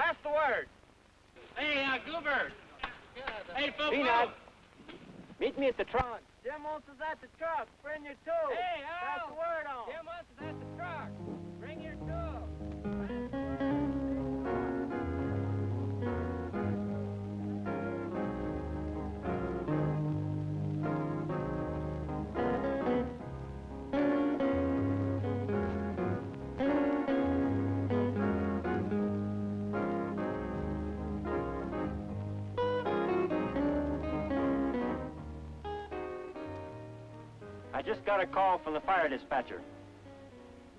Pass the word. Hey, Goober. Hey, folks. Peanut. Meet me at the trunk. Jim wants us at the truck. Bring your tools. Hey, Pass the word on. Jim wants us at the truck. Bring your tools. I just got a call from the fire dispatcher.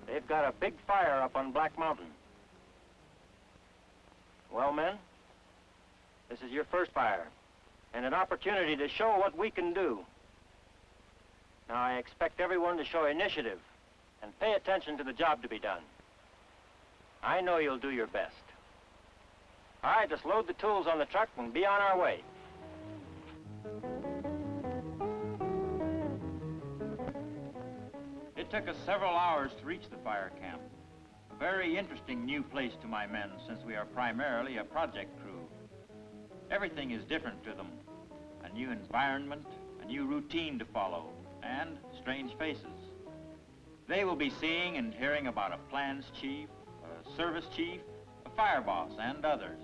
They've got a big fire up on Black Mountain. Well, men, this is your first fire, and an opportunity to show what we can do. Now, I expect everyone to show initiative and pay attention to the job to be done. I know you'll do your best. All right, let's load the tools on the truck and be on our way. It took us several hours to reach the fire camp. A very interesting new place to my men, since we are primarily a project crew. Everything is different to them. A new environment, a new routine to follow, and strange faces. They will be seeing and hearing about a plans chief, a service chief, a fire boss, and others.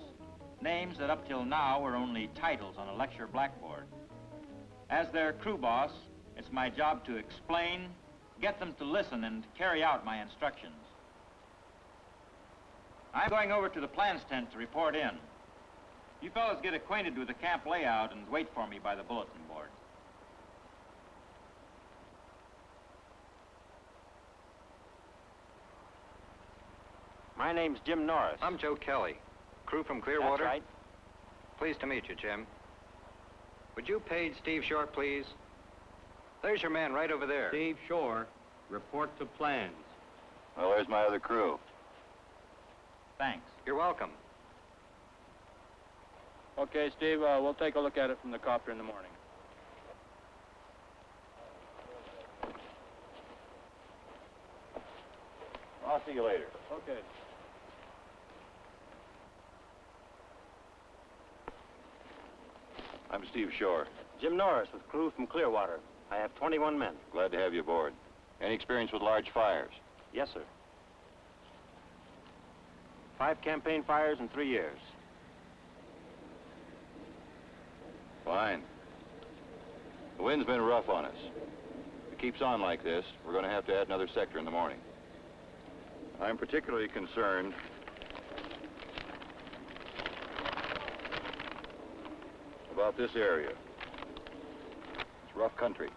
Names that up till now were only titles on a lecture blackboard. As their crew boss, it's my job to explain, get them to listen, and carry out my instructions. I'm going over to the plans tent to report in. You fellas get acquainted with the camp layout and wait for me by the bulletin board. My name's Jim Norris. I'm Joe Kelly, crew from Clearwater. That's right. Pleased to meet you, Jim. Would you page Steve Short, please? There's your man right over there. Steve Shore, report to plans. Well, there's my other crew. Thanks. You're welcome. Okay, Steve, we'll take a look at it from the copter in the morning. I'll see you later. Okay. I'm Steve Shore. Jim Norris with crew from Clearwater. I have 21 men. Glad to have you aboard. Any experience with large fires? Yes, sir. 5 campaign fires in 3 years. Fine. The wind's been rough on us. If it keeps on like this, we're going to have to add another sector in the morning. I'm particularly concerned about this area. It's rough country.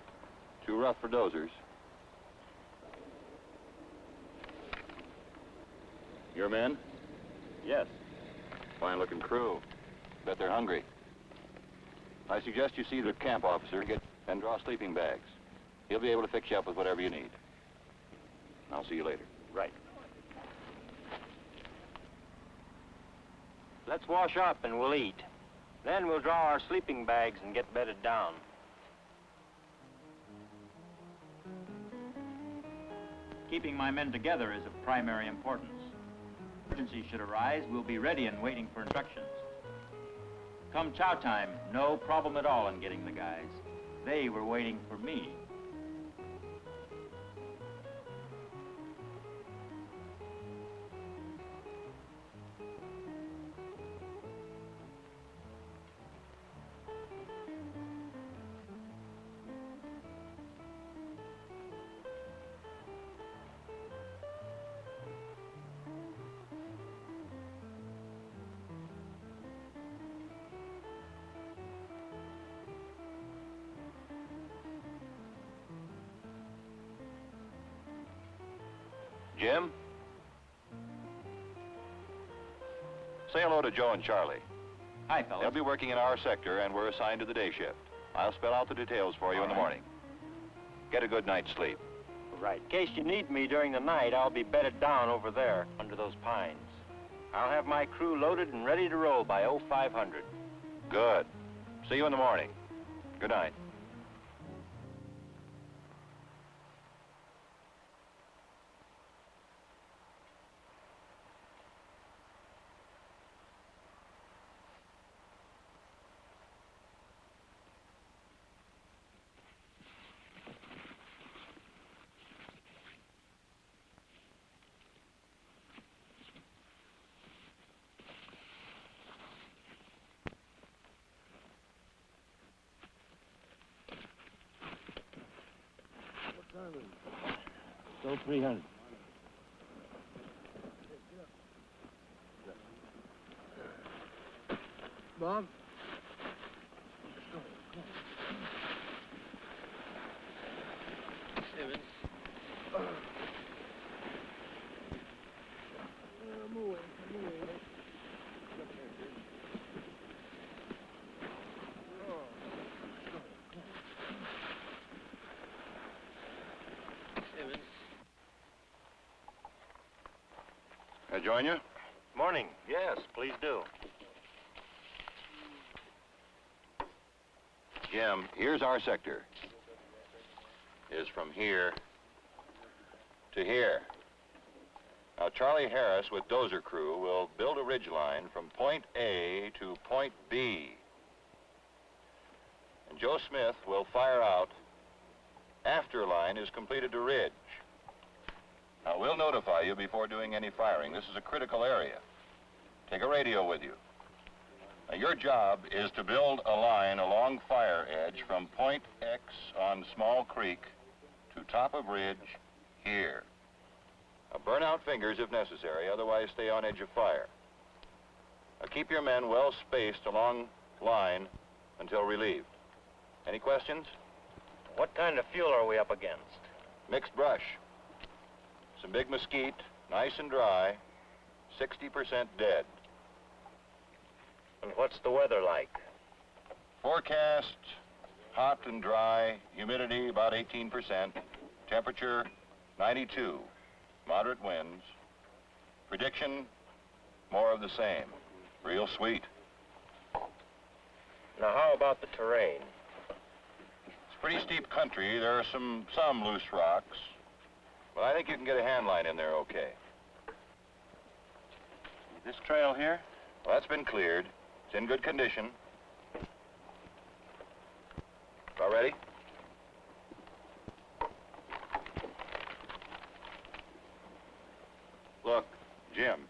Too rough for dozers. Your men? Yes. Fine-looking crew. Bet they're hungry. I suggest you see the camp officer and draw sleeping bags. He'll be able to fix you up with whatever you need. I'll see you later. Right. Let's wash up and we'll eat. Then we'll draw our sleeping bags and get bedded down. Keeping my men together is of primary importance. Emergency should arise, we'll be ready and waiting for instructions. Come chow time, no problem at all in getting the guys. They were waiting for me. Jim? Say hello to Joe and Charlie. Hi, fellas. They'll be working in our sector, and we're assigned to the day shift. I'll spell out the details for you in the morning. Get a good night's sleep. Right. In case you need me during the night, I'll be bedded down over there under those pines. I'll have my crew loaded and ready to roll by 0500. Good. See you in the morning. Good night. Still 300. Bob? Evans. I'm away. Evans. Can I join you? Morning. Yes, please do. Jim, here's our sector. Is from here to here. Now, Charlie Harris with dozer crew will build a ridge line from point A to point B. And Joe Smith will fire out after line is completed to ridge. Now, we'll notify you before doing any firing. This is a critical area. Take a radio with you. Now, your job is to build a line along fire edge from point X on Small Creek to top of ridge here. Now, burn out fingers if necessary, otherwise stay on edge of fire. Now, keep your men well spaced along line until relieved. Any questions? What kind of fuel are we up against? Mixed brush. Some big mesquite, nice and dry, 60% dead. And what's the weather like? Forecast, hot and dry, humidity about 18%, temperature 92, moderate winds. Prediction, more of the same, real sweet. Now, how about the terrain? It's pretty steep country. There are some loose rocks, but I think you can get a hand line in there okay. This trail here? Well, that's been cleared. It's in good condition. All ready? Look, Jim,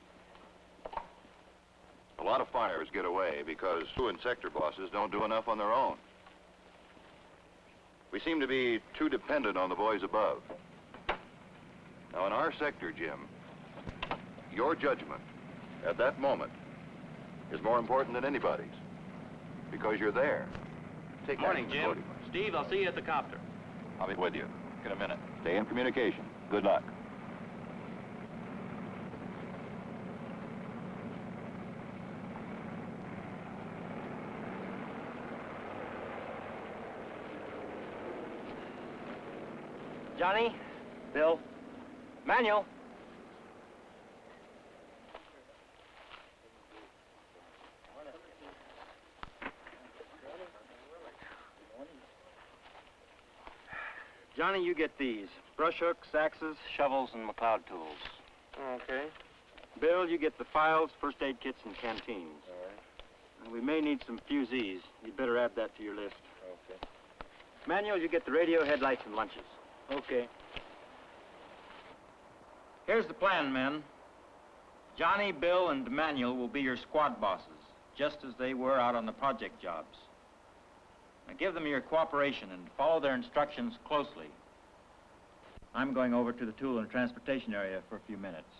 a lot of fires get away because crew and sector bosses don't do enough on their own. We seem to be too dependent on the boys above. Now, in our sector, Jim, your judgment at that moment is more important than anybody's, because you're there. Take Morning, action, Jim. Cody. Steve, I'll see you at the copter. I'll be with you in a minute. Stay in communication. Good luck. Johnny? Bill? Manuel? Johnny, you get these. Brush hooks, axes, shovels, and McLeod tools. Okay. Bill, you get the files, first aid kits, and canteens. All right. And we may need some fusees. You'd better add that to your list. Okay. Manuel, you get the radio, headlights, and lunches. Okay. Here's the plan, men. Johnny, Bill, and Manuel will be your squad bosses, just as they were out on the project jobs. Now give them your cooperation and follow their instructions closely. I'm going over to the tool and transportation area for a few minutes.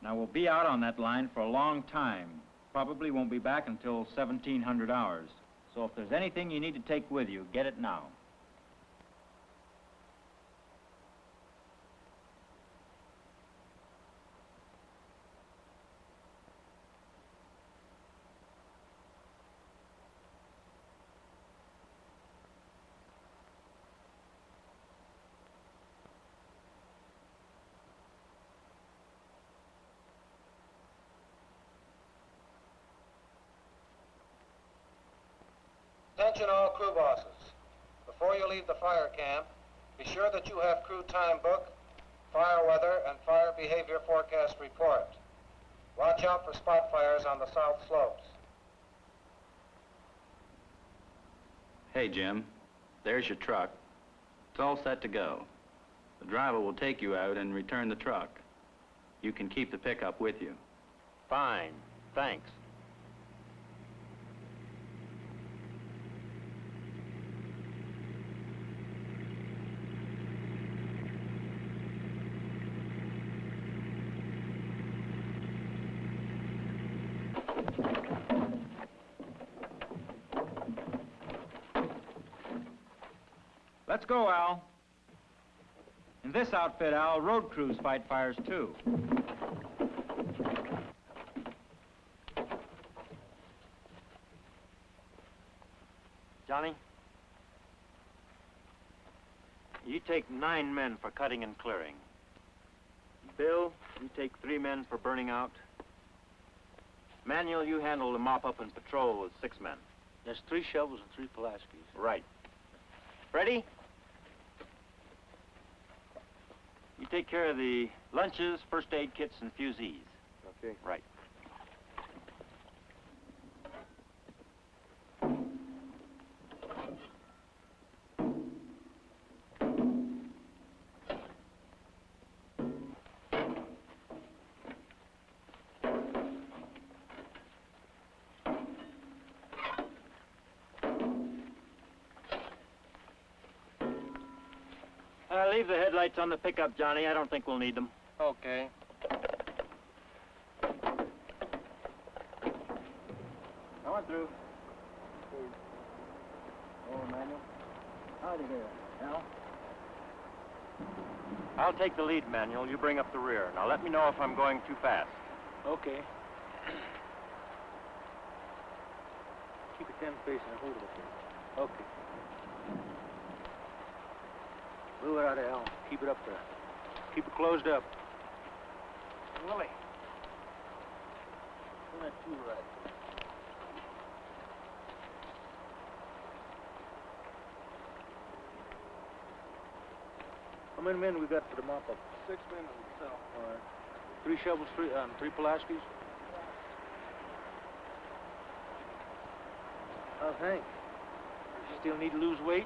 Now we'll be out on that line for a long time. Probably won't be back until 1700 hours. So if there's anything you need to take with you, get it now. Attention all crew bosses. Before you leave the fire camp, be sure that you have crew time book, fire weather, and fire behavior forecast report. Watch out for spot fires on the south slopes. Hey, Jim, there's your truck. It's all set to go. The driver will take you out and return the truck. You can keep the pickup with you. Fine. Thanks. Let's go, Al. In this outfit, Al, road crews fight fires too. Johnny, you take 9 men for cutting and clearing. Bill, you take 3 men for burning out. Manuel, you handle the mop-up and patrol with 6 men. There's 3 shovels and 3 Pulaskis. Right. Freddie? You take care of the lunches, first aid kits, and fusees. Okay. Right. Leave the headlights on the pickup, Johnny. I don't think we'll need them. Okay. Going through. Oh, Manuel. Howdy there. Al? I'll take the lead, Manuel. You bring up the rear. Now let me know if I'm going too fast. Okay. Keep it 10 pace and hold it up there. Okay. Move it out of Al. Keep it up there. Keep it closed up. Willie. Turn that to the right. How many men we got for the mop-up? 6 men on the south. All right. 3 shovels, 3 Pulaskis? How's Hank? You still need to lose weight?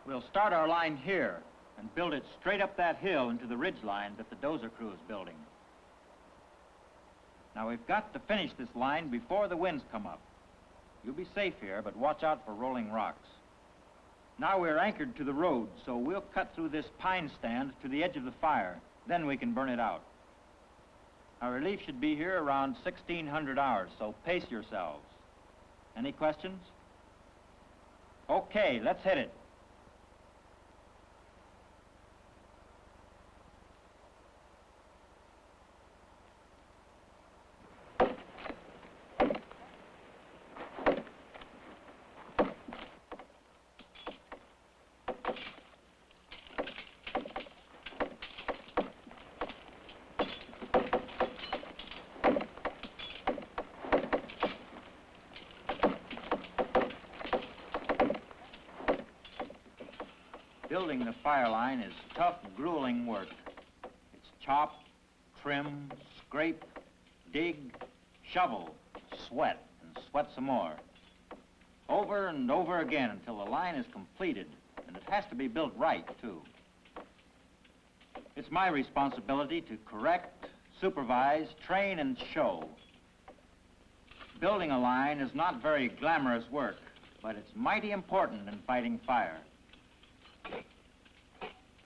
We'll start our line here and build it straight up that hill into the ridge line that the dozer crew is building. Now, we've got to finish this line before the winds come up. You'll be safe here, but watch out for rolling rocks. Now we're anchored to the road, so we'll cut through this pine stand to the edge of the fire. Then we can burn it out. Our relief should be here around 1600 hours, so pace yourselves. Any questions? Okay, let's hit it. Building the fire line is tough, grueling work. It's chop, trim, scrape, dig, shovel, sweat, and sweat some more. Over and over again until the line is completed, and it has to be built right, too. It's my responsibility to correct, supervise, train, and show. Building a line is not very glamorous work, but it's mighty important in fighting fire.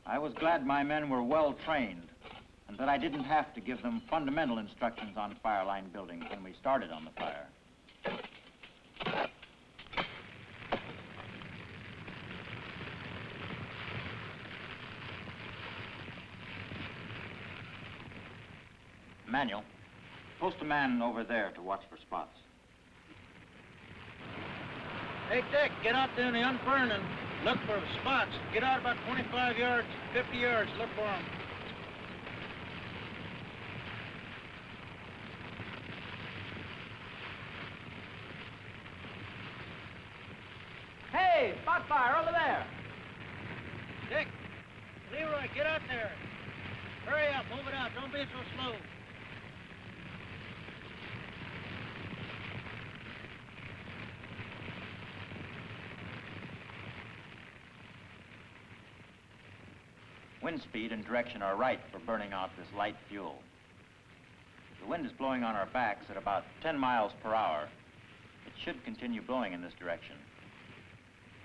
I was glad my men were well trained and that I didn't have to give them fundamental instructions on fire line building when we started on the fire. Manuel, post a man over there to watch for spots. Hey, Dick, get out there in the unburned and look for spots. Get out about 25 yards, 50 yards, look for them. Hey, spot fire over there. Dick, Leroy, get out there. Hurry up, move it out. Don't be so slow. Wind speed and direction are right for burning out this light fuel. The wind is blowing on our backs at about 10 miles per hour. It should continue blowing in this direction.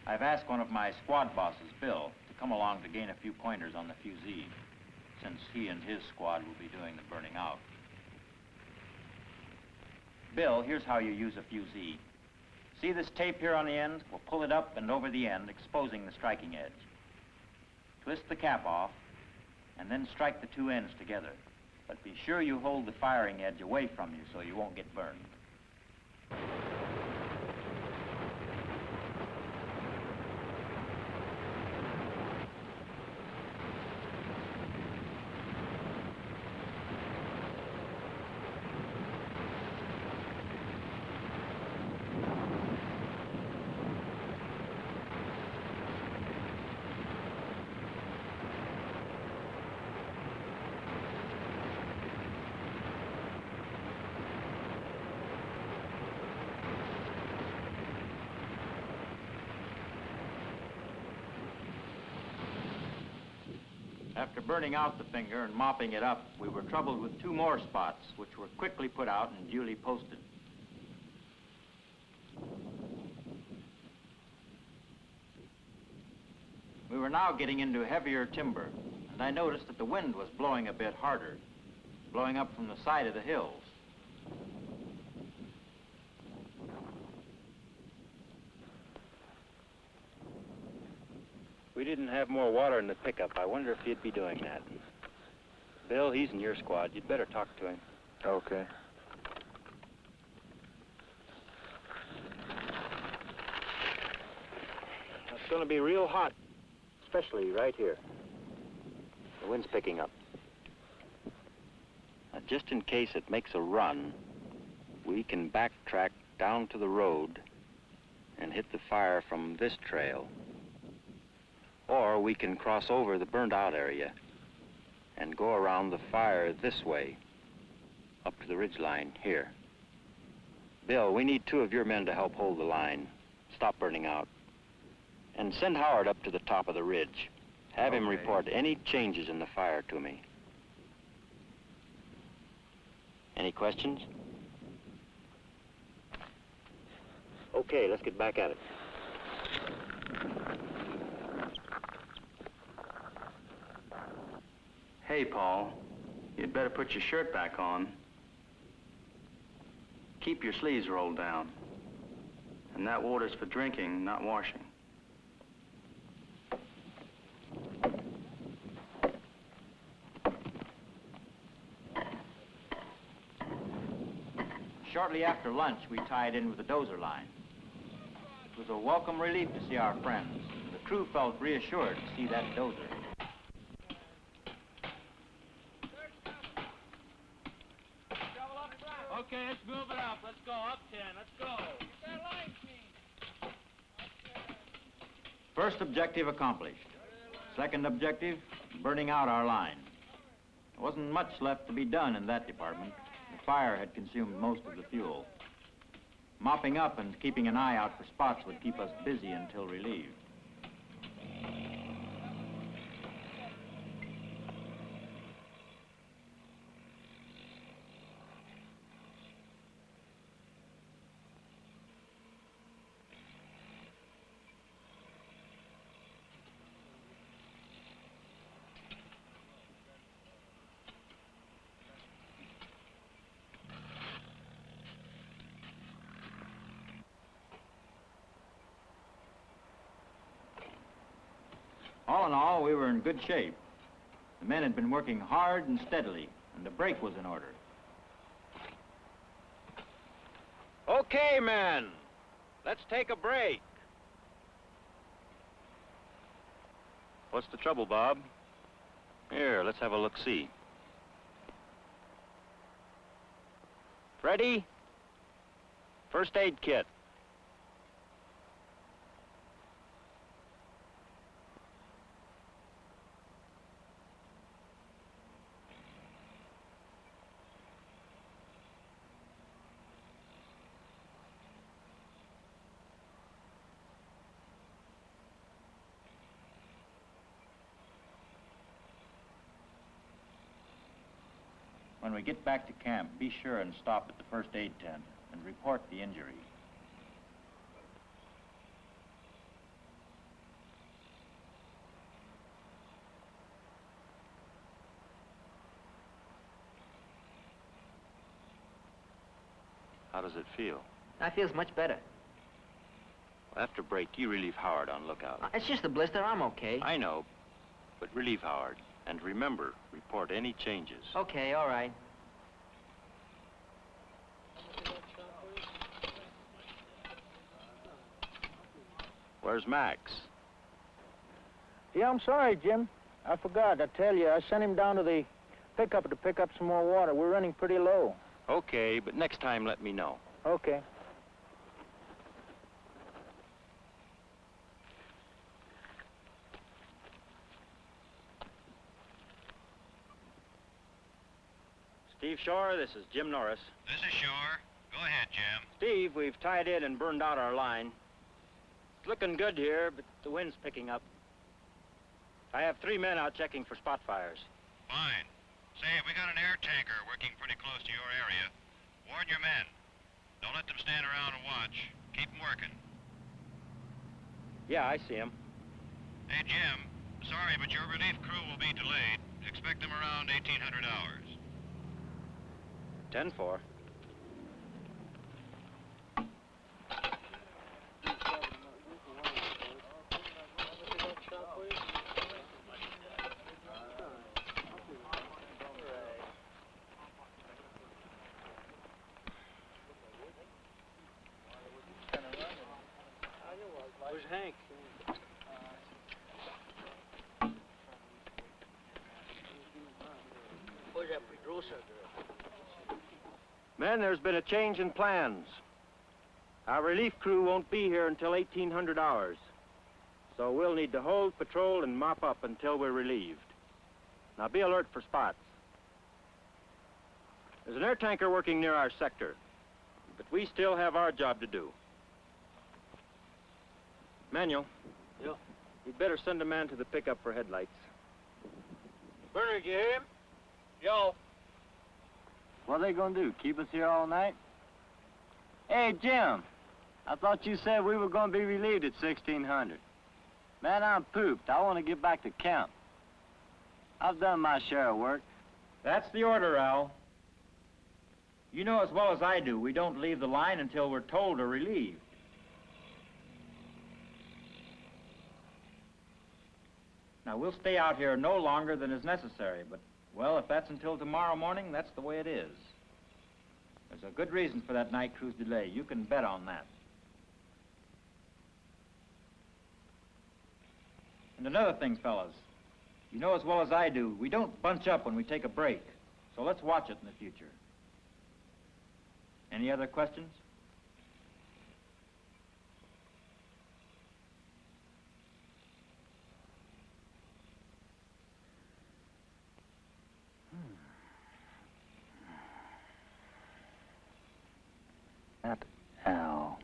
I've asked one of my squad bosses, Bill, to come along to gain a few pointers on the fusee, since he and his squad will be doing the burning out. Bill, here's how you use a fusee. See this tape here on the end? We'll pull it up and over the end, exposing the striking edge. Twist the cap off, and then strike the two ends together. But be sure you hold the firing edge away from you so you won't get burned. After burning out the finger and mopping it up, we were troubled with two more spots, which were quickly put out and duly posted. We were now getting into heavier timber, and I noticed that the wind was blowing a bit harder, blowing up from the side of the hills. We didn't have more water in the pickup. I wonder if he'd be doing that. Bill, he's in your squad. You'd better talk to him. Okay. It's going to be real hot, especially right here. The wind's picking up. Now, just in case it makes a run, we can backtrack down to the road and hit the fire from this trail. Or we can cross over the burned out area and go around the fire this way, up to the ridge line here. Bill, we need two of your men to help hold the line, stop burning out. And send Howard up to the top of the ridge. Have him report any changes in the fire to me. Any questions? Okay, let's get back at it. Hey, Paul, you'd better put your shirt back on. Keep your sleeves rolled down. And that water's for drinking, not washing. Shortly after lunch, we tied in with the dozer line. It was a welcome relief to see our friends. The crew felt reassured to see that dozer. Okay, let's move it up. Let's go up 10. Let's go. Get that line clean. First objective accomplished. Second objective, burning out our line. There wasn't much left to be done in that department. The fire had consumed most of the fuel. Mopping up and keeping an eye out for spots would keep us busy until relieved. All in all, we were in good shape. The men had been working hard and steadily, and the break was in order. Okay, men, let's take a break. What's the trouble, Bob? Here, let's have a look-see. Ready? First aid kit. When we get back to camp, be sure and stop at the first aid tent and report the injury. How does it feel? That feels much better. Well, after break, you relieve Howard on lookout. It's just a blister. I'm okay. I know, but relieve Howard. And remember, report any changes. Okay, all right. Where's Max? Yeah, I'm sorry, Jim. I forgot. I tell you, I sent him down to the pickup to pick up some more water. We're running pretty low. Okay, but next time let me know. Okay. Steve Shore, this is Jim Norris. This is Shore. Go ahead, Jim. Steve, we've tied in and burned out our line. It's looking good here, but the wind's picking up. I have 3 men out checking for spot fires. Fine. Say, we got an air tanker working pretty close to your area. Warn your men. Don't let them stand around and watch. Keep them working. Yeah, I see him. Hey, Jim. Sorry, but your relief crew will be delayed. Expect them around 1800 hours. 10-4. Where's Hank? Men, there's been a change in plans. Our relief crew won't be here until 1800 hours. So we'll need to hold, patrol, and mop up until we're relieved. Now be alert for spots. There's an air tanker working near our sector, but we still have our job to do. Manuel. Yeah. You'd better send a man to the pickup for headlights. Bernard, you hear him? Yo. What are they gonna do, keep us here all night? Hey, Jim, I thought you said we were gonna be relieved at 1600. Man, I'm pooped. I want to get back to camp. I've done my share of work. That's the order, Al. You know as well as I do, we don't leave the line until we're told or relieved. Now, we'll stay out here no longer than is necessary, but, well, if that's until tomorrow morning, that's the way it is. There's a good reason for that night cruise delay. You can bet on that. And another thing, fellas, you know as well as I do, we don't bunch up when we take a break. So let's watch it in the future. Any other questions? That Al,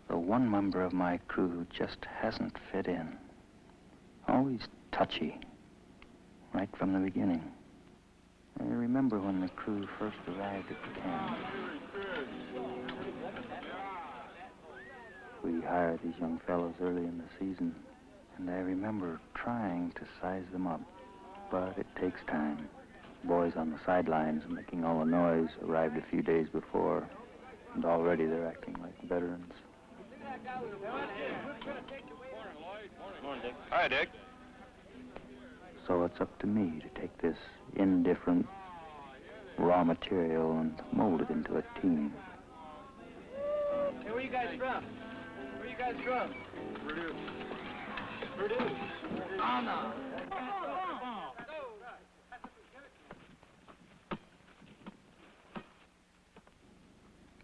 the one member of my crew who just hasn't fit in. Always touchy, right from the beginning. I remember when the crew first arrived at the camp. We hired these young fellows early in the season, and I remember trying to size them up. But it takes time. Boys on the sidelines making all the noise arrived a few days before, and already they're acting like veterans. Morning, Dick. Hi, Dick. So it's up to me to take this indifferent raw material and mold it into a team. Hey, where you guys from? Where you guys from? Purdue. Purdue. Oh, no.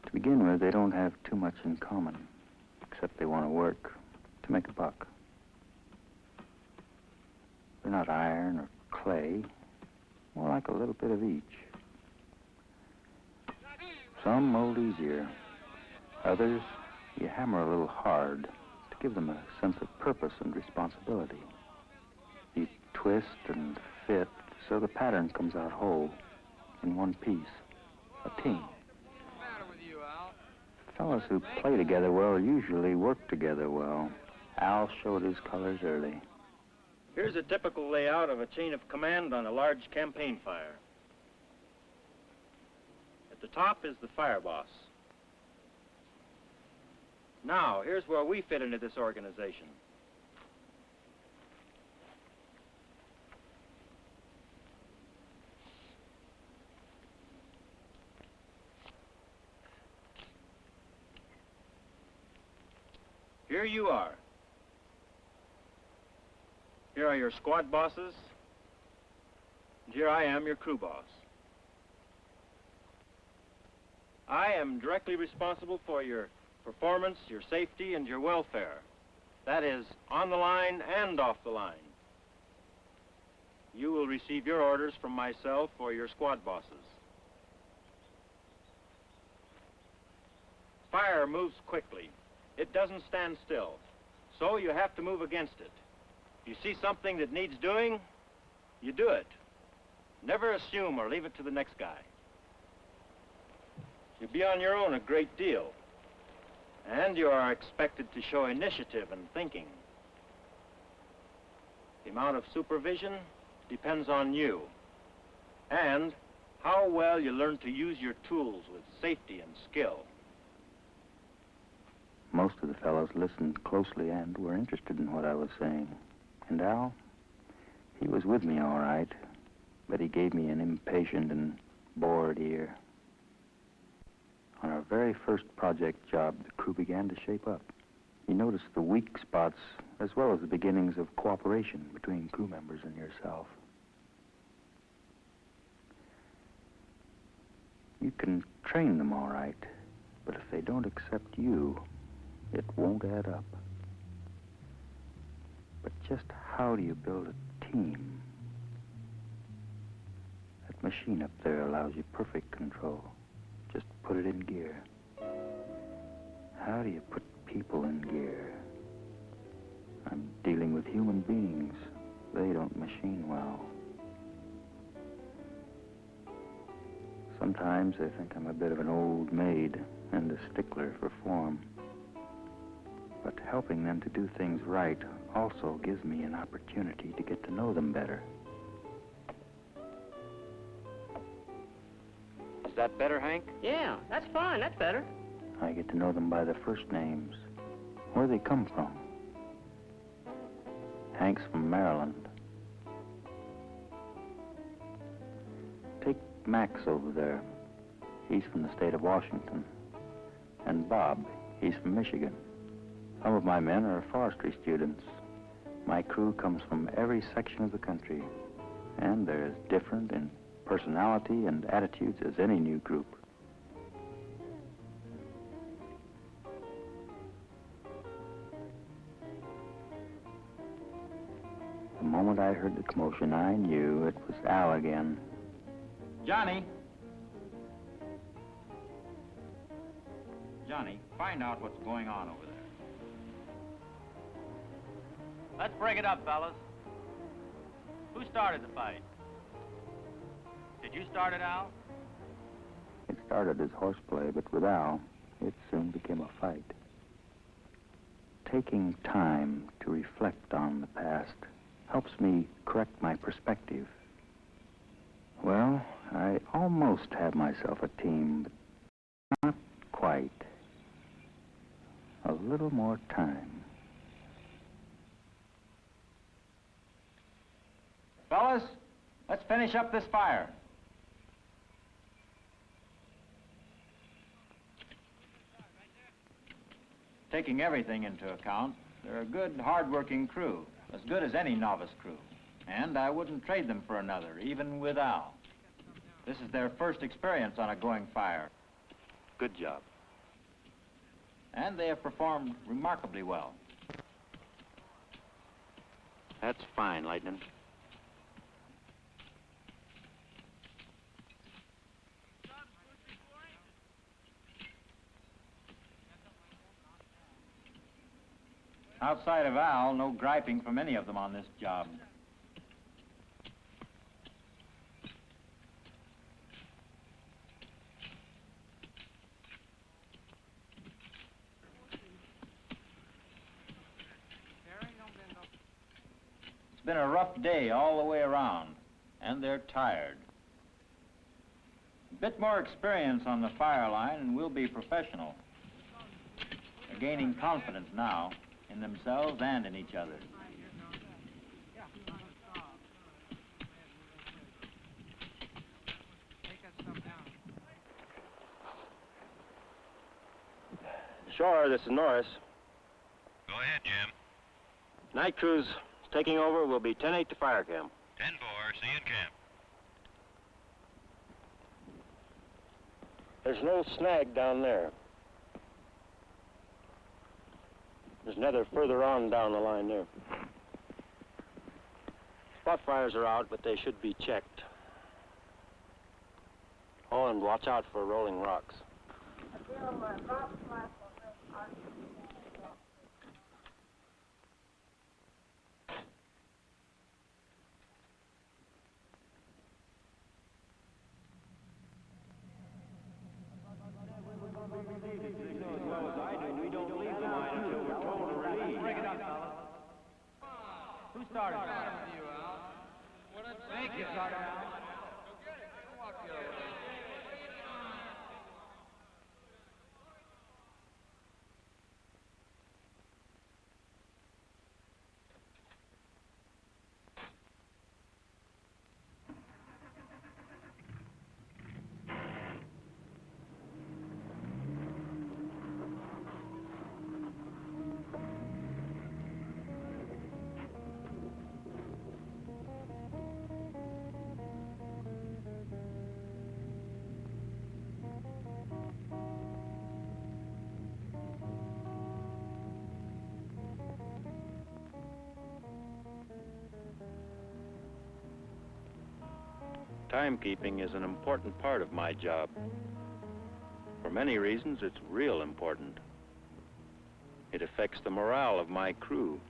To begin with, they don't have too much in common, except they want to work to make a buck. They're not iron or clay, more like a little bit of each. Some mold easier. Others, you hammer a little hard to give them a sense of purpose and responsibility. You twist and fit so the pattern comes out whole, in one piece, a team. Fellows who play together well usually work together well. Al showed his colors early. Here's a typical layout of a chain of command on a large campaign fire. At the top is the fire boss. Now, here's where we fit into this organization. Here you are. Here are your squad bosses, and here I am, your crew boss. I am directly responsible for your performance, your safety, and your welfare. That is, on the line and off the line. You will receive your orders from myself or your squad bosses. Fire moves quickly. It doesn't stand still, so you have to move against it. If you see something that needs doing, you do it. Never assume or leave it to the next guy. You'll be on your own a great deal, and you are expected to show initiative and thinking. The amount of supervision depends on you, and how well you learn to use your tools with safety and skill. Most of the fellows listened closely and were interested in what I was saying. And Al, he was with me all right, but he gave me an impatient and bored ear. On our very first project job, the crew began to shape up. He noticed the weak spots as well as the beginnings of cooperation between crew members and yourself. You can train them all right, but if they don't accept you, it won't add up. But just how do you build a team? That machine up there allows you perfect control. Just put it in gear. How do you put people in gear? I'm dealing with human beings. They don't machine well. Sometimes I think I'm a bit of an old maid and a stickler for form. But helping them to do things right also gives me an opportunity to get to know them better. Is that better, Hank? Yeah, that's fine. That's better. I get to know them by their first names, where they come from. Hank's from Maryland. Take Max over there. He's from the state of Washington. And Bob, he's from Michigan. Some of my men are forestry students. My crew comes from every section of the country, and they're as different in personality and attitudes as any new group. The moment I heard the commotion, I knew it was Al again. Johnny! Johnny, find out what's going on over there. Let's break it up, fellas. Who started the fight? Did you start it, Al? It started as horseplay, but with Al, it soon became a fight. Taking time to reflect on the past helps me correct my perspective. Well, I almost have myself a team, but not quite. A little more time. Fellas, let's finish up this fire. Taking everything into account, they're a good, hard-working crew, as good as any novice crew. And I wouldn't trade them for another, even with Al. This is their first experience on a going fire. Good job. And they have performed remarkably well. That's fine, Lightning. Outside of Al, no griping from any of them on this job. It's been a rough day all the way around, and they're tired. A bit more experience on the fire line and we'll be professional. They're gaining confidence now in themselves and in each other. Sure, this is Norris. Go ahead, Jim. Night crew's taking over. We'll be 10-8 to fire camp. 10-4, see you in camp. There's no snag down there. There's another further on down the line there. Spot fires are out, but they should be checked. Oh, and watch out for rolling rocks. Who started? Thank you, Timekeeping is an important part of my job. For many reasons, it's real important. It affects the morale of my crew.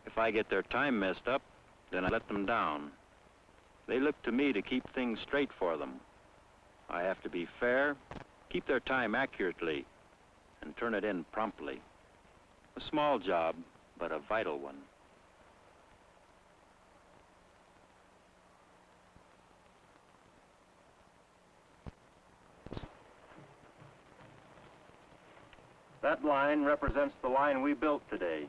If I get their time messed up, then I let them down. They look to me to keep things straight for them. I have to be fair, keep their time accurately, and turn it in promptly. A small job, but a vital one. That line represents the line we built today.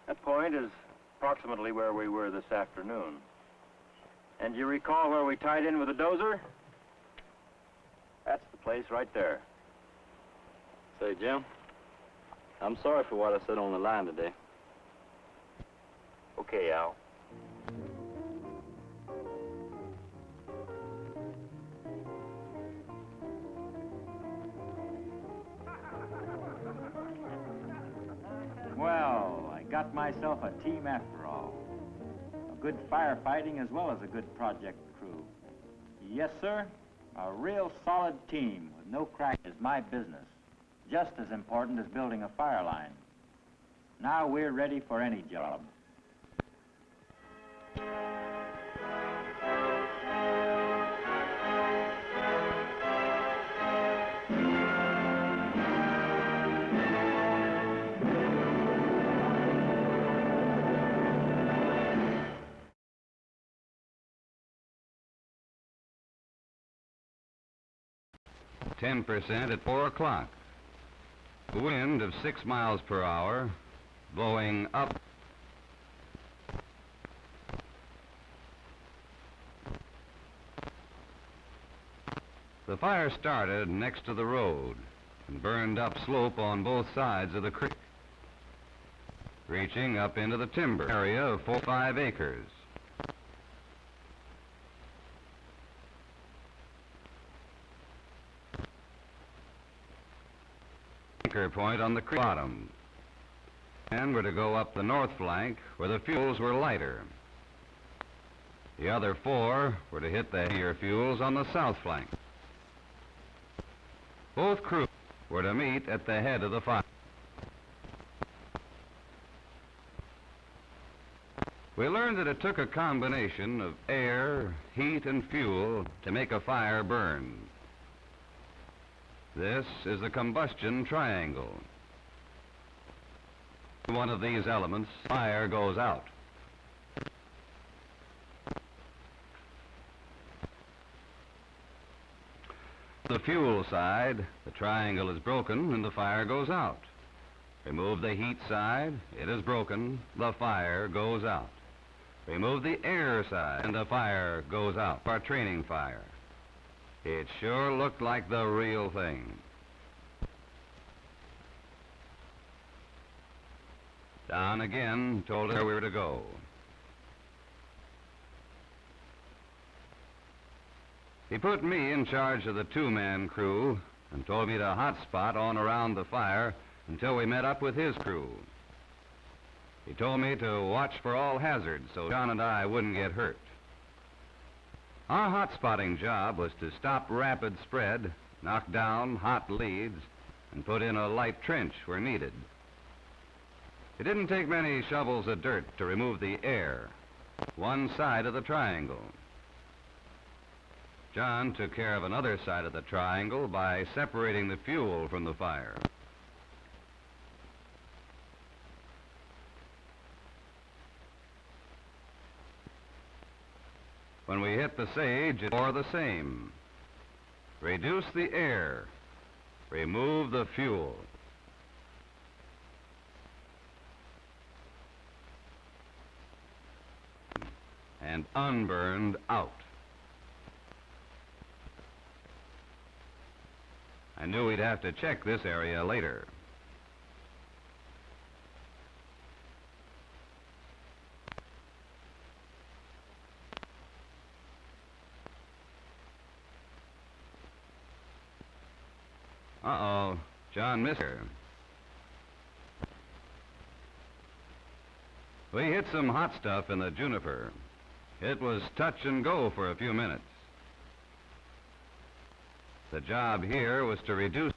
That point is approximately where we were this afternoon. And you recall where we tied in with the dozer? That's the place right there. Say, Jim, I'm sorry for what I said on the line today. Okay, Al. Well, I got myself a team after all. A good firefighting as well as a good project crew. Yes, sir, a real solid team with no crack is my business. Just as important as building a fire line. Now we're ready for any job. Ten 10% at 4 o'clock. A wind of 6 miles per hour, blowing up. The fire started next to the road and burned up slope on both sides of the creek, reaching up into the timber area of 4 or 5 acres. Anchor point on the creek bottom, and were to go up the north flank where the fuels were lighter. The other 4 were to hit the heavier fuels on the south flank. Both crews were to meet at the head of the fire. We learned that it took a combination of air, heat, and fuel to make a fire burn. This is the combustion triangle. One of these elements, fire goes out. The fuel side, the triangle is broken and the fire goes out. Remove the heat side, it is broken, the fire goes out. Remove the air side and the fire goes out. Our training fire. It sure looked like the real thing. Don again told us where we were to go. He put me in charge of the two-man crew and told me to hotspot on around the fire until we met up with his crew. He told me to watch for all hazards so John and I wouldn't get hurt. Our hotspotting job was to stop rapid spread, knock down hot leads, and put in a light trench where needed. It didn't take many shovels of dirt to remove the air, one side of the triangle. John took care of another side of the triangle by separating the fuel from the fire. When we hit the sage, it's more the same. Reduce the air. Remove the fuel. And unburned out. I knew we'd have to check this area later. Uh-oh, John missed her. We hit some hot stuff in the juniper. It was touch and go for a few minutes. The job here was to reduce.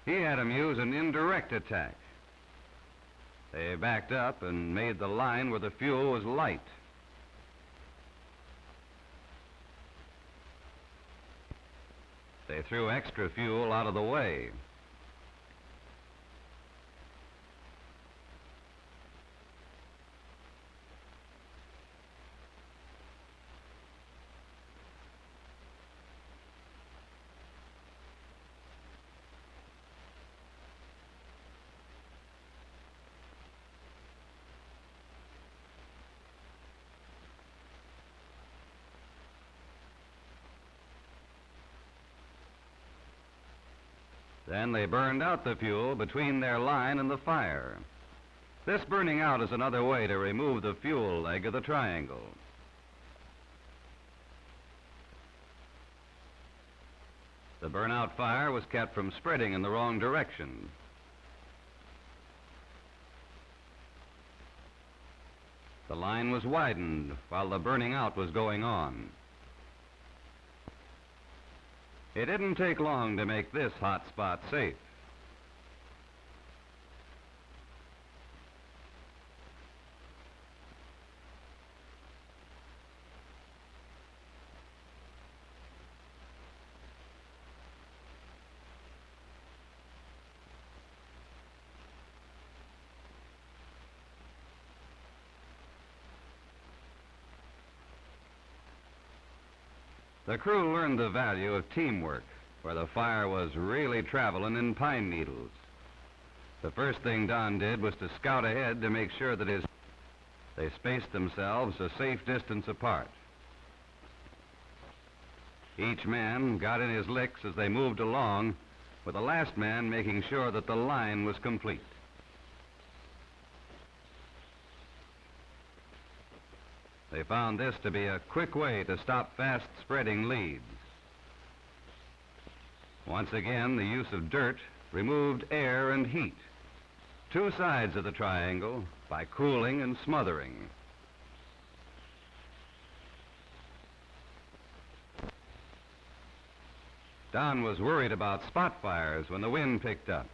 He had him use an indirect attack. They backed up and made the line where the fuel was light. They threw extra fuel out of the way. Then they burned out the fuel between their line and the fire. This burning out is another way to remove the fuel leg of the triangle. The burnout fire was kept from spreading in the wrong direction. The line was widened while the burning out was going on. It didn't take long to make this hot spot safe. The crew learned the value of teamwork, where the fire was really traveling in pine needles. The first thing Don did was to scout ahead to make sure that they spaced themselves a safe distance apart. Each man got in his licks as they moved along, with the last man making sure that the line was complete. They found this to be a quick way to stop fast-spreading leads. Once again, the use of dirt removed air and heat, two sides of the triangle, by cooling and smothering. Don was worried about spot fires when the wind picked up.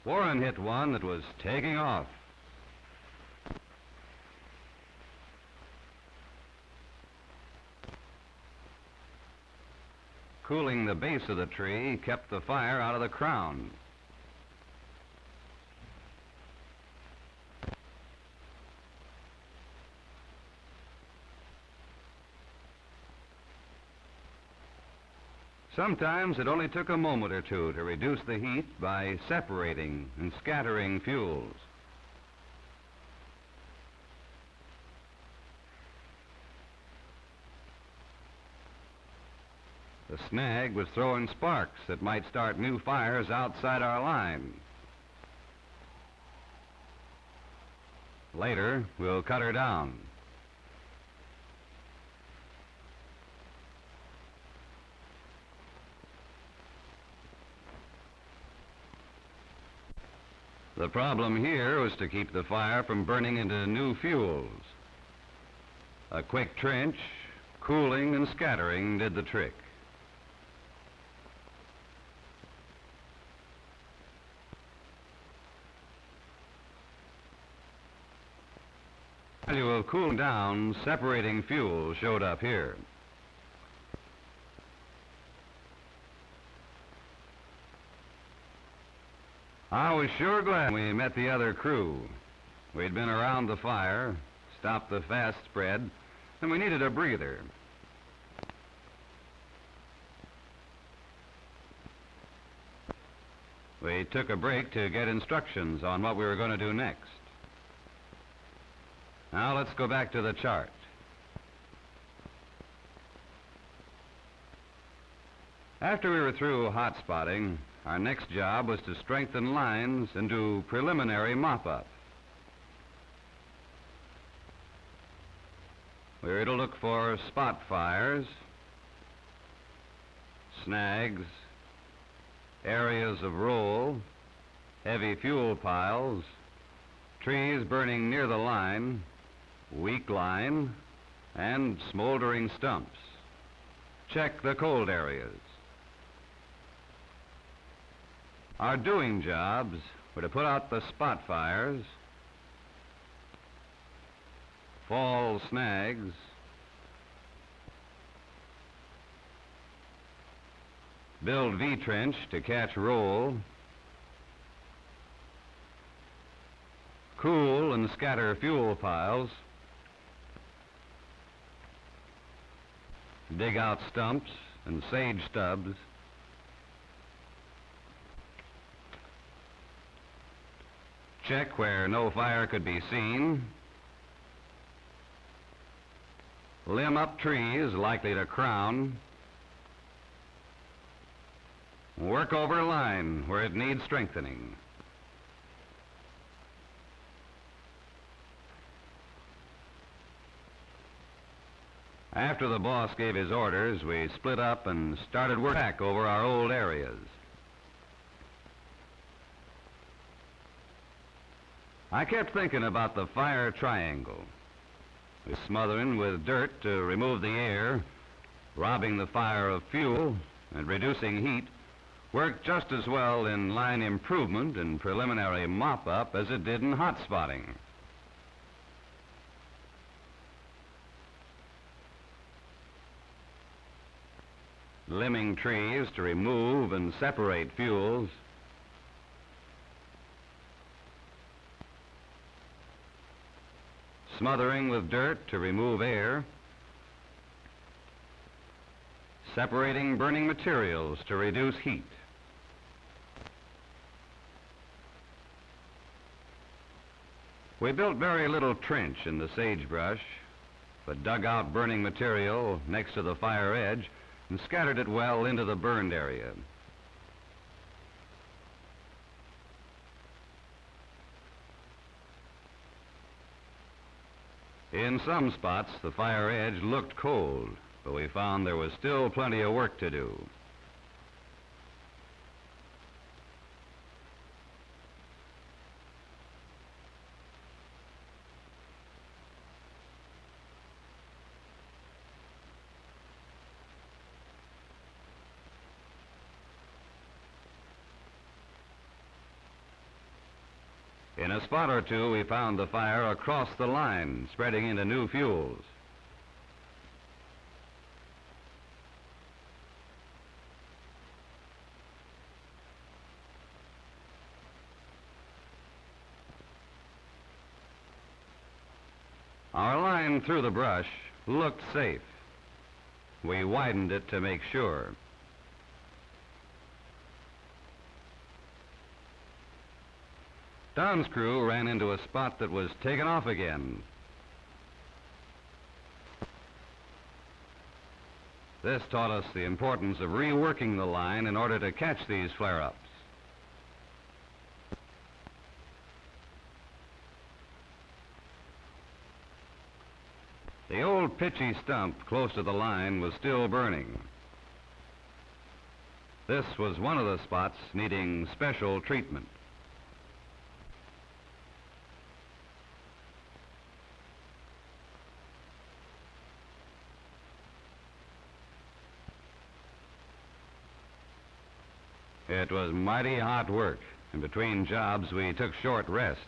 Warren hit one that was taking off. Cooling the base of the tree kept the fire out of the crown. Sometimes it only took a moment or two to reduce the heat by separating and scattering fuels. The snag was throwing sparks that might start new fires outside our line. Later, we'll cut her down. The problem here was to keep the fire from burning into new fuels. A quick trench, cooling and scattering did the trick. Value of cooling down, separating fuel showed up here. I was sure glad we met the other crew. We'd been around the fire, stopped the fast spread, and we needed a breather. We took a break to get instructions on what we were going to do next. Now let's go back to the chart. After we were through hot spotting, our next job was to strengthen lines and do preliminary mop-up. We were to look for spot fires, snags, areas of roll, heavy fuel piles, trees burning near the line, weak line, and smoldering stumps. Check the cold areas. Our doing jobs were to put out the spot fires, fall snags, build V-trench to catch roll, cool and scatter fuel piles, dig out stumps and sage stubs, check where no fire could be seen, limb up trees likely to crown, work over line where it needs strengthening. After the boss gave his orders, we split up and started work back over our old areas. I kept thinking about the fire triangle. We smothering with dirt to remove the air, robbing the fire of fuel, and reducing heat worked just as well in line improvement and preliminary mop-up as it did in hot spotting. Limbing trees to remove and separate fuels, smothering with dirt to remove air, separating burning materials to reduce heat. We built very little trench in the sagebrush, but dug out burning material next to the fire edge and scattered it well into the burned area. In some spots, the fire edge looked cold, but we found there was still plenty of work to do. In a spot or two, we found the fire across the line, spreading into new fuels. Our line through the brush looked safe. We widened it to make sure. Don's crew ran into a spot that was taken off again. This taught us the importance of reworking the line in order to catch these flare-ups. The old pitchy stump close to the line was still burning. This was one of the spots needing special treatment. It was mighty hot work, and between jobs we took short rests.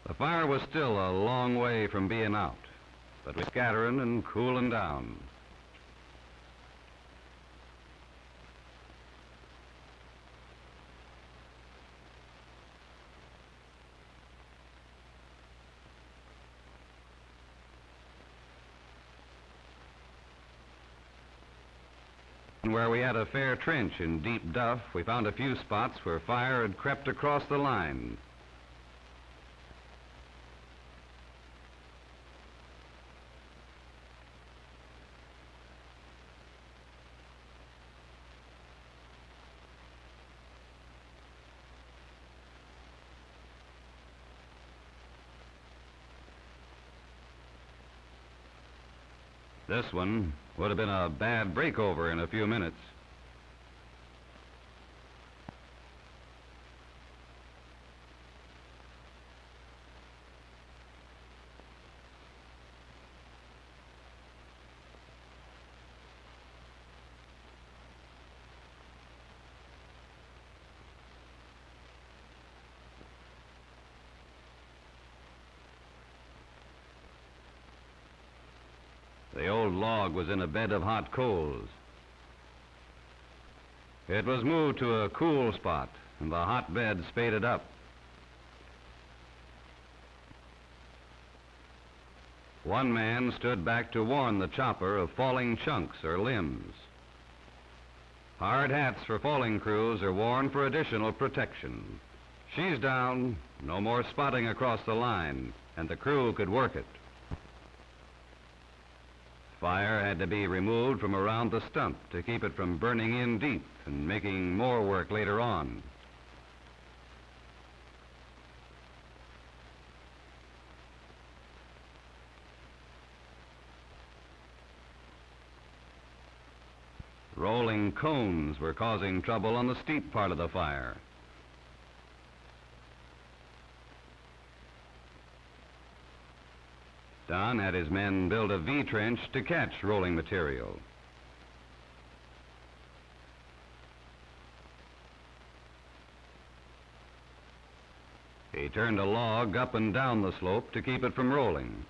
The fire was still a long way from being out, but we're scattering and cooling down. And where we had a fair trench in deep duff, we found a few spots where fire had crept across the line. This one would have been a bad breakover in a few minutes. The old log was in a bed of hot coals. It was moved to a cool spot, and the hot bed spaded up. One man stood back to warn the chopper of falling chunks or limbs. Hard hats for falling crews are worn for additional protection. She's down, no more spotting across the line, and the crew could work it. Fire had to be removed from around the stump to keep it from burning in deep and making more work later on. Rolling cones were causing trouble on the steep part of the fire. Don had his men build a V-trench to catch rolling material. He turned a log up and down the slope to keep it from rolling.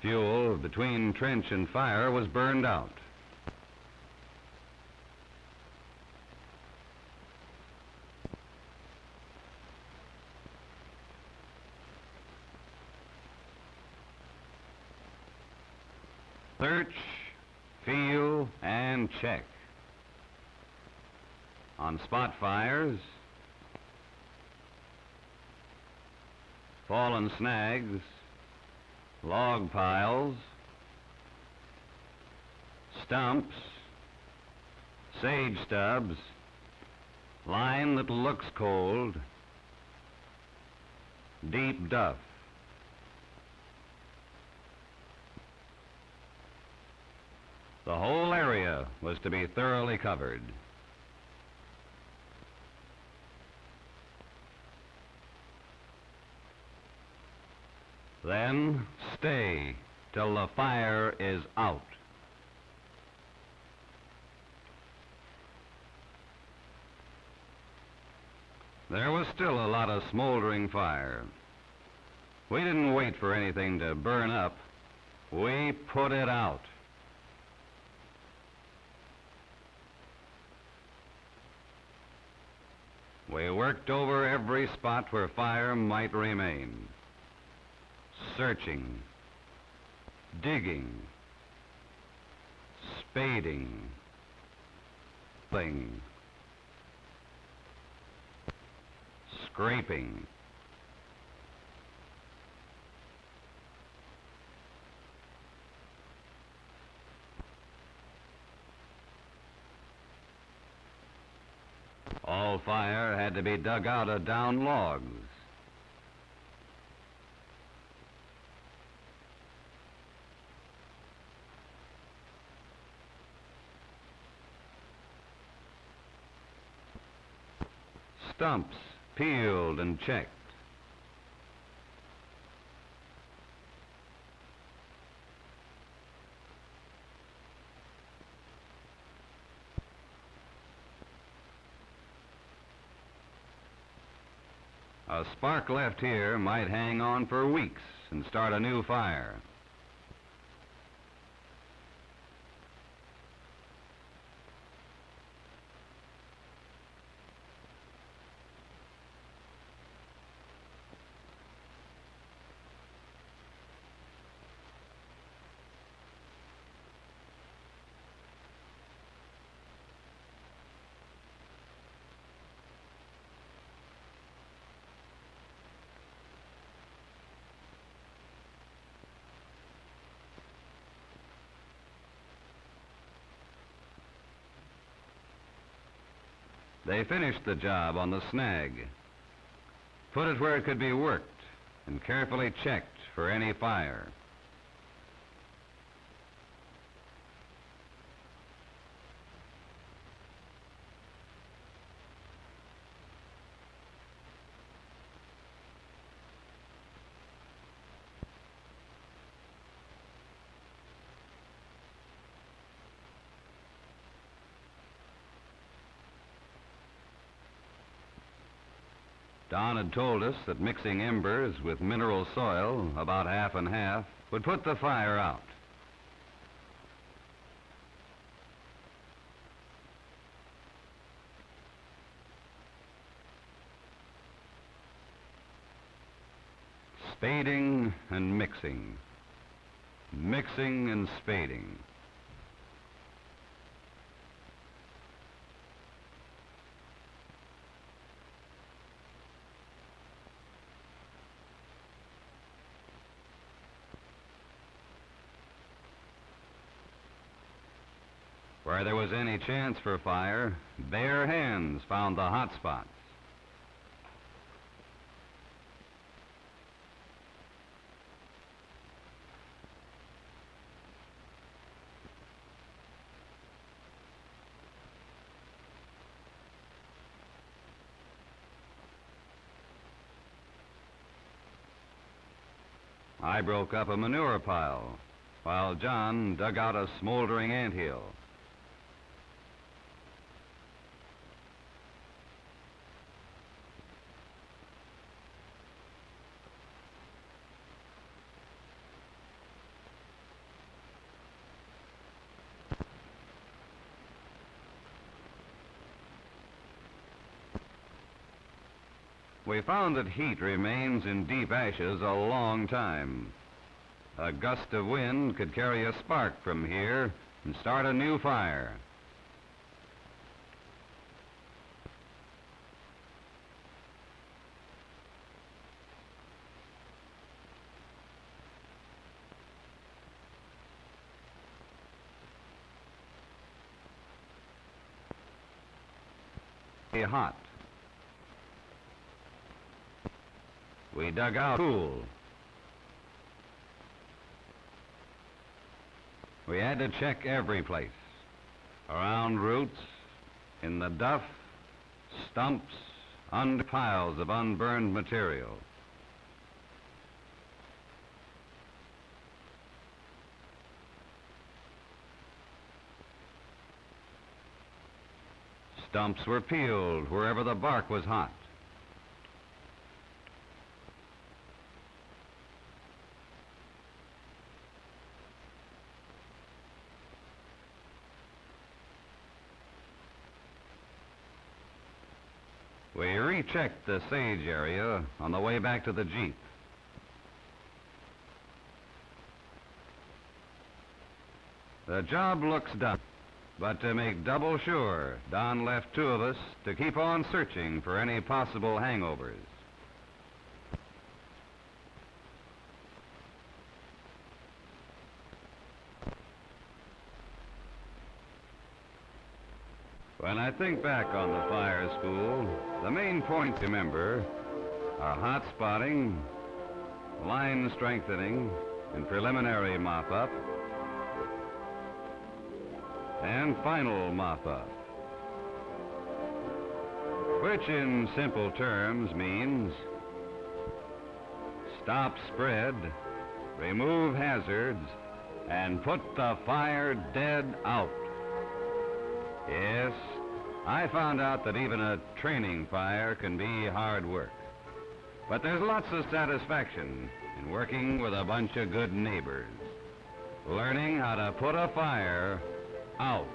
Fuel between trench and fire was burned out. Search, feel, and check. On spot fires, fallen snags, log piles, stumps, sage stubs, line that looks cold, deep duff. The whole area was to be thoroughly covered. Then stay till the fire is out. There was still a lot of smoldering fire. We didn't wait for anything to burn up. We put it out. We worked over every spot where fire might remain. Searching, digging, spading, scraping. All fire had to be dug out of down logs. Stumps peeled and checked. A spark left here might hang on for weeks and start a new fire. They finished the job on the snag, put it where it could be worked, and carefully checked for any fire. Don had told us that mixing embers with mineral soil, about half and half, would put the fire out. Spading and mixing, mixing and spading. Where there was any chance for fire, bare hands found the hot spots. I broke up a manure pile, while John dug out a smoldering anthill. We found that heat remains in deep ashes a long time. A gust of wind could carry a spark from here and start a new fire. Hot. We dug out cool. We had to check every place. Around roots, in the duff, stumps, under piles of unburned material. Stumps were peeled wherever the bark was hot. We rechecked the sage area on the way back to the Jeep. The job looks done, but to make double sure, Don left 2 of us to keep on searching for any possible hangovers. When I think back on the fire school, the main points to remember are hot spotting, line strengthening, and preliminary mop-up, and final mop-up, which in simple terms means stop spread, remove hazards, and put the fire dead out. Yes, I found out that even a training fire can be hard work. But there's lots of satisfaction in working with a bunch of good neighbors, learning how to put a fire out.